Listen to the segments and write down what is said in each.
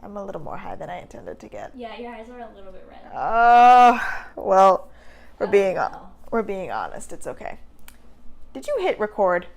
I'm a little more high than I intended to get. Yeah, your eyes are a little bit red. Well, we're Wow. being honest. It's okay. Did you hit record?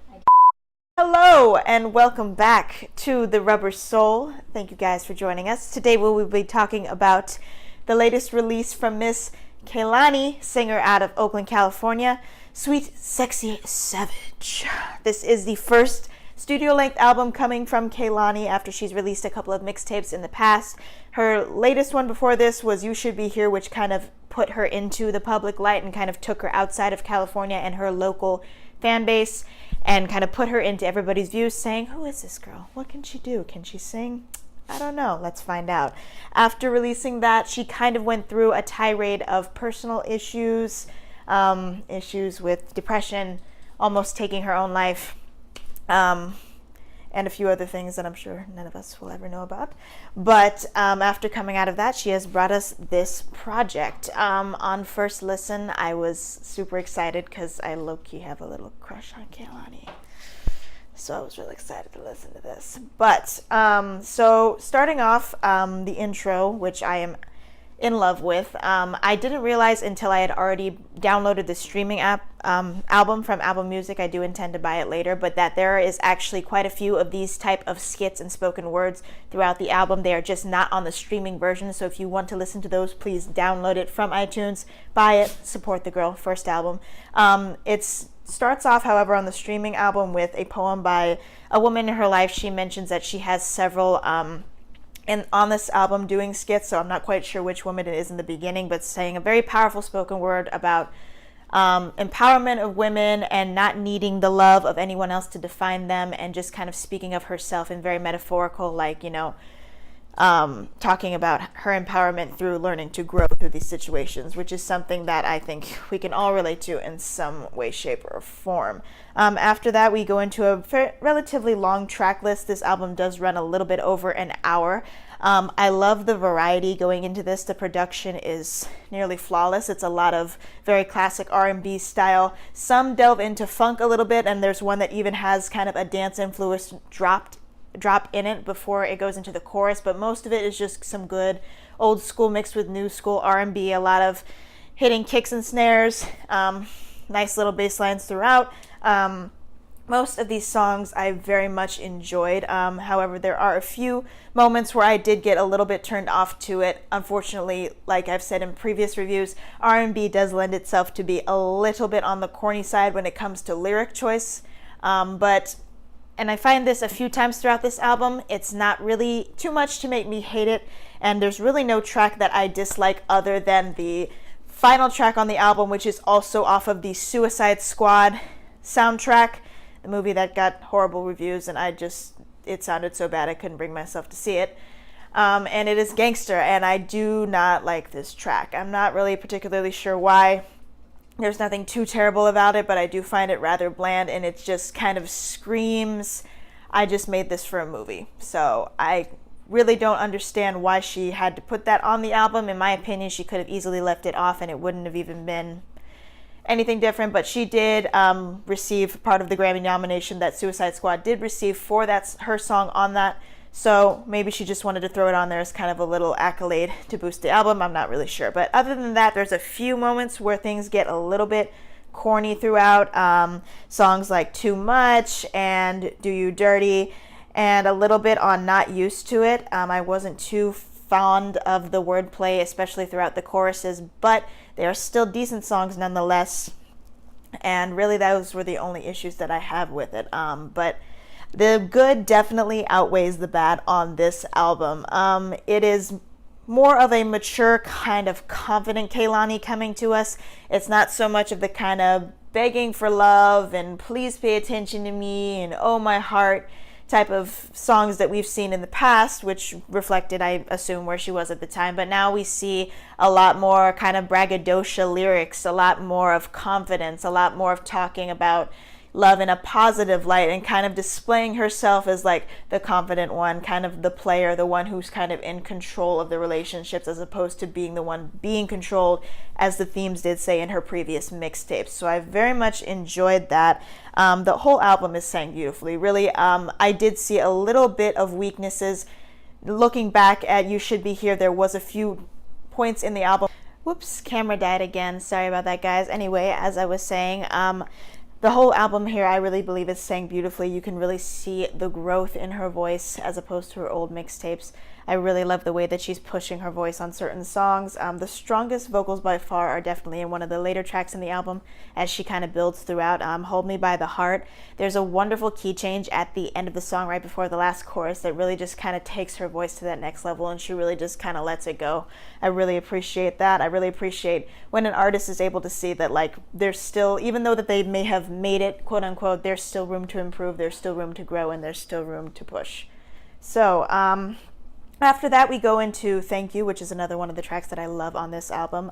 Hello and welcome back to The Rubber Soul. Thank you guys for joining us. Today we will be talking about the latest release from Miss Kehlani, singer out of Oakland, California, SweetSexySavage. This is the first studio-length album coming from Kehlani after she's released a couple of mixtapes in the past. Her latest one before this was You Should Be Here, which kind of put her into the public light and kind of took her outside of California and her local fan base and kind of put her into everybody's views, saying, who is this girl? What can she do? Can she sing? I don't know. Let's find out. After releasing that, she kind of went through a tirade of personal issues, issues with depression, almost taking her own life, and a few other things that I'm sure none of us will ever know about. But after coming out of that, she has brought us this project. On first listen, I was super excited because I low-key have a little crush on Kehlani. So I was really excited to listen to this. But, so starting off the intro, which I am in love with, I didn't realize until I had already downloaded the streaming app album from Apple Music. I do intend to buy it later, but that there is actually quite a few of these type of skits and spoken words throughout the album. They are just not on the streaming version, so if you want to listen to those, please download it from iTunes, buy it, support the girl. First album. It starts off, however, on the streaming album with a poem by a woman in her life. She mentions that she has several and on this album doing skits, so I'm not quite sure which woman it is in the beginning, but saying a very powerful spoken word about empowerment of women and not needing the love of anyone else to define them, and just kind of speaking of herself in very metaphorical, like, you know, talking about her empowerment through learning to grow through these situations, which is something that I think we can all relate to in some way, shape, or form. After that, we go into a relatively long track list. This album does run a little bit over an hour. I love the variety going into this. The production is nearly flawless. It's a lot of very classic R&B style. Some delve into funk a little bit, and there's one that even has kind of a dance influence drop in it before it goes into the chorus, but most of it is just some good old school mixed with new school R&B, a lot of hitting kicks and snares, nice little bass lines throughout. Most of these songs I very much enjoyed. However, there are a few moments where I did get a little bit turned off to it. Unfortunately, like I've said in previous reviews, R&B does lend itself to be a little bit on the corny side when it comes to lyric choice. And I find this a few times throughout this album. It's not really too much to make me hate it, and there's really no track that I dislike other than the final track on the album, which is also off of the Suicide Squad soundtrack, the movie that got horrible reviews, and it sounded so bad I couldn't bring myself to see it. And it is Gangster, and I do not like this track. I'm not really particularly sure why. There's nothing too terrible about it, but I do find it rather bland, and it just kind of screams, I just made this for a movie. So I really don't understand why she had to put that on the album. In my opinion, she could have easily left it off, and it wouldn't have even been anything different. But she did receive part of the Grammy nomination that Suicide Squad did receive for her song on that. So maybe she just wanted to throw it on there as kind of a little accolade to boost the album. I'm not really sure. But other than that, there's a few moments where things get a little bit corny throughout. Songs like Too Much and Do You Dirty, and a little bit on Not Used to It. I wasn't too fond of the wordplay, especially throughout the choruses, but they are still decent songs nonetheless. And really, those were the only issues that I have with it. But the good definitely outweighs the bad on this album. It is more of a mature, kind of confident Kehlani coming to us. It's not so much of the kind of begging for love and please pay attention to me and oh my heart type of songs that we've seen in the past, which reflected, I assume, where she was at the time. But now we see a lot more kind of braggadocio lyrics, a lot more of confidence, a lot more of talking about love in a positive light and kind of displaying herself as like the confident one, kind of the player, the one who's kind of in control of the relationships, as opposed to being the one being controlled, as the themes did say in her previous mixtapes. So I very much enjoyed that. The whole album is sang beautifully. Really, I did see a little bit of weaknesses looking back at You Should Be Here, there was a few points in the album. Whoops, camera died again. Sorry about that, guys. Anyway, as I was saying, the whole album here, I really believe is sang beautifully. You can really see the growth in her voice as opposed to her old mixtapes. I really love the way that she's pushing her voice on certain songs. The strongest vocals by far are definitely in one of the later tracks in the album as she kind of builds throughout. Hold Me by the Heart. There's a wonderful key change at the end of the song right before the last chorus that really just kind of takes her voice to that next level, and she really just kind of lets it go. I really appreciate that. I really appreciate when an artist is able to see that, like, there's still, even though that they may have made it, quote unquote, there's still room to improve, there's still room to grow, and there's still room to push. So, after that, we go into Thank You, which is another one of the tracks that I love on this album.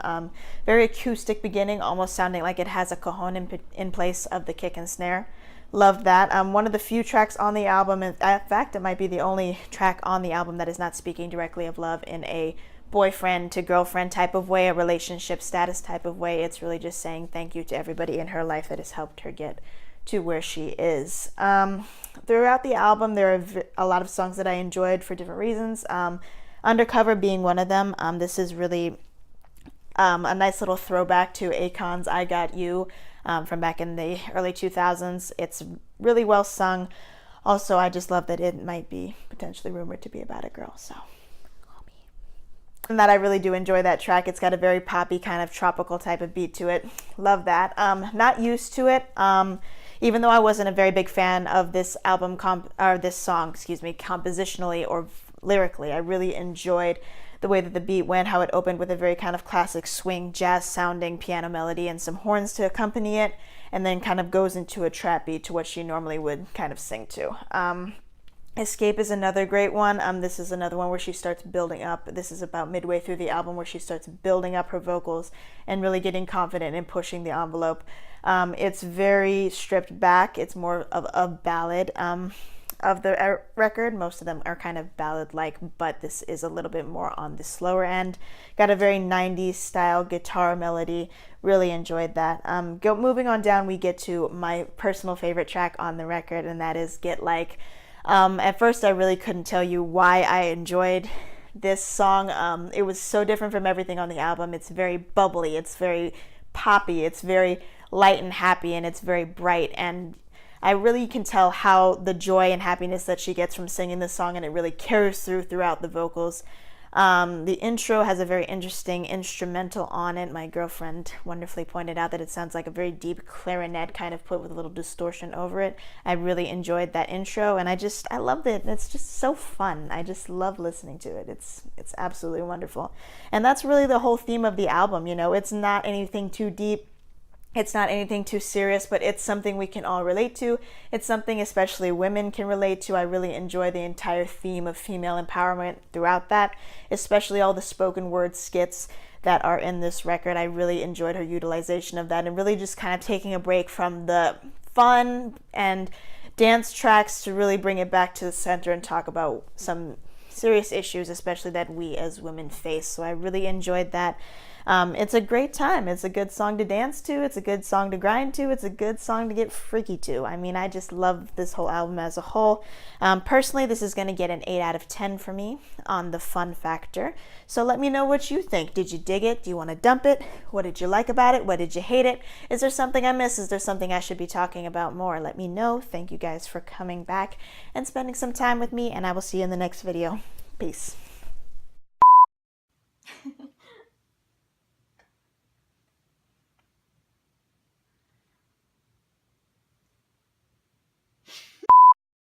Very acoustic beginning, almost sounding like it has a cajon in place of the kick and snare. Love that. One of the few tracks on the album, in fact, it might be the only track on the album that is not speaking directly of love in a boyfriend to girlfriend type of way, a relationship status type of way. It's really just saying thank you to everybody in her life that has helped her get to where she is. Throughout the album, there are a lot of songs that I enjoyed for different reasons. Undercover being one of them. This is really a nice little throwback to Akon's I Got You from back in the early 2000s. It's really well sung. Also, I just love that it might be potentially rumored to be about a girl, so call me. And that I really do enjoy that track. It's got a very poppy kind of tropical type of beat to it. Love that. Not used to it. Even though I wasn't a very big fan of this album, this song, compositionally or lyrically, I really enjoyed the way that the beat went, how it opened with a very kind of classic swing, jazz-sounding piano melody and some horns to accompany it, and then kind of goes into a trap beat to what she normally would kind of sing to. Escape is another great one. This is another one where she starts building up. This is about midway through the album where she starts building up her vocals and really getting confident and pushing the envelope. It's very stripped back. It's more of a ballad of the record. Most of them are kind of ballad-like, but this is a little bit more on the slower end. Got a very 90s style guitar melody. Really enjoyed that. Moving on down, we get to my personal favorite track on the record, and that is Get Like. At first, I really couldn't tell you why I enjoyed this song. It was so different from everything on the album. It's very bubbly, it's very poppy, it's very light and happy, and it's very bright. And I really can tell how the joy and happiness that she gets from singing this song, and it really carries throughout the vocals. The intro has a very interesting instrumental on it. My girlfriend wonderfully pointed out that it sounds like a very deep clarinet kind of put with a little distortion over it. I really enjoyed that intro, and I loved it. It's just so fun. I just love listening to it. It's absolutely wonderful. And that's really the whole theme of the album. You know, it's not anything too deep. It's not anything too serious, but it's something we can all relate to. It's something especially women can relate to. I really enjoy the entire theme of female empowerment throughout that, especially all the spoken word skits that are in this record. I really enjoyed her utilization of that and really just kind of taking a break from the fun and dance tracks to really bring it back to the center and talk about some serious issues, especially that we as women face. So I really enjoyed that. It's a great time. It's a good song to dance to. It's a good song to grind to. It's a good song to get freaky to. I mean, I just love this whole album as a whole. Personally, this is going to get an 8 out of 10 for me on the fun factor. So let me know what you think. Did you dig it? Do you want to dump it? What did you like about it? What did you hate it? Is there something I missed? Is there something I should be talking about more? Let me know. Thank you guys for coming back and spending some time with me, and I will see you in the next video. Peace.